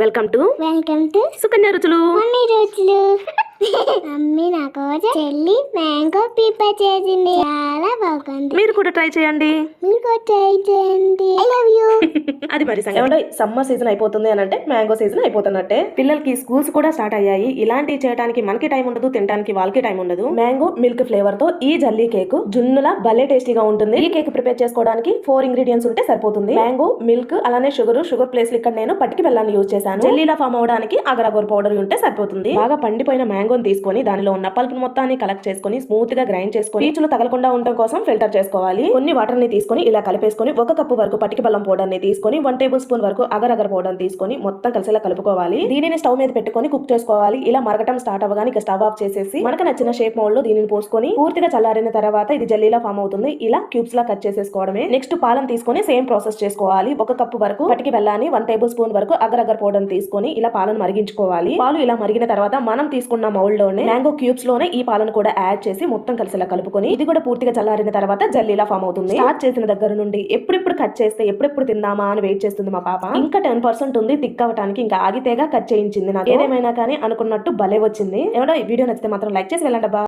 Welcome to Sukanya రుచులు. Mummy నా కోసం చెల్లి మ్యాంగో పీపర్ చేసింది, చాలా బాగుంది. మీరు కూడా ట్రై చేయండి. I love you. అది మరి సమ్మర్ సీజన్ అయిపోతుంది అని అంటే మ్యాంగో సీజన్ అయిపోతున్నట్టే. పిల్లలకి స్కూల్స్ కూడా స్టార్ట్ అయ్యాయి. ఇలాంటి చేయడానికి మనకి టైం ఉండదు, తినడానికి వాళ్ళకి టైం ఉండదు. మ్యాంగో మిల్క్ ఫ్లేవర్ తో ఈ జల్లీ కేక్ జున్నులా భలే టేస్టీగా ఉంటుంది. ఈ కేక్ ప్రిపేర్ చేసుకోవడానికి 4 ఇంగ్రీడియంట్స్ ఉంటే సరిపోతుంది. మ్యాంగో, మిల్క్, అలానే షుగర్ ప్లేస్ ఇక్కడ నేను పట్టికి బెల్లాన్ని యూజ్ చేశాను. జల్లీలా ఫామ్ అవడానికి అగరగోర్ పౌడర్ ఉంటే సరిపోతుంది. బాగా పండిపోయిన మ్యాంగోని తీసుకొని దానిలో ఉన్న పల్ప్ మొత్తాన్ని కలెక్ట్ చేసుకొని స్మూత్ గా గ్రైండ్ చేసుకొని పీచులు తగలకుండా ఉండడం కోసం ఫిల్టర్ చేసుకోవాలి. కొన్ని వాటర్ ని తీసుకొని ఇలా కలిపేసుకొని 1 కప్పు వరకు పట్టికి బెల్లం పౌడర్ ని తీసుకొని 1 టేబుల్ స్పూన్ వరకు అగరగర్ పౌడర్ తీసుకొని మొత్తం కలిసేలా కలుపుకోవాలి. దీనిని స్టవ్ మీద పెట్టుకొని కుక్ చేసుకోవాలి. ఇలా మరగటం స్టార్ట్ అవ్వగానే ఇక స్టవ్ ఆఫ్ చేసేసి మనకు నచ్చిన షేప్ మౌల్డ్ లో దీనిని పోసుకొని పూర్తిగా చల్లారిన తర్వాత ఇది జల్లీలా ఫామ్ అవుతుంది. ఇలా క్యూబ్స్ లా కట్ చేసేసుకోవడమే. నెక్స్ట్ పాలను తీసుకొని సేమ్ ప్రాసెస్ చేసుకోవాలి. 1 కప్పు వరకు పట్టికి బెల్లాన్ని 1 టేబుల్ స్పూన్ వరకు అగరగర్ పౌడర్ తీసుకొని ఇలా పాలను మరిగించుకోవాలి. పాలు ఇలా మరిగిన తర్వాత మనం తీసుకున్న మౌల్డ్ లోనే మ్యాంగో క్యూబ్స్ లోనే ఈ పాలను కూడా యాడ్ చేసి మొత్తం కలిసేలా కలుపుకొని ఇది కూడా పూర్తిగా చల్లారిన తర్వాత జల్లీలా ఫామ్ అవుతుంది. స్టార్ట్ చేసిన దగ్గర నుండి ఎప్పుడెప్పుడు కట్ చేస్తే ఎప్పుడెప్పుడు తిందామా అని వెయిట్ చేస్తుంది మా పాప. ఇంకా 10% ఉంది థిక్ అవ్వడానికి, ఇంకా ఆగితేగా కట్ చేయించింది. నాకు ఏదేమైనా కానీ అనుకున్నట్టు భలే వచ్చింది. ఏమంటే ఈ వీడియో నచ్చితే మాత్రం లైక్ చేసి వెళ్ళండి.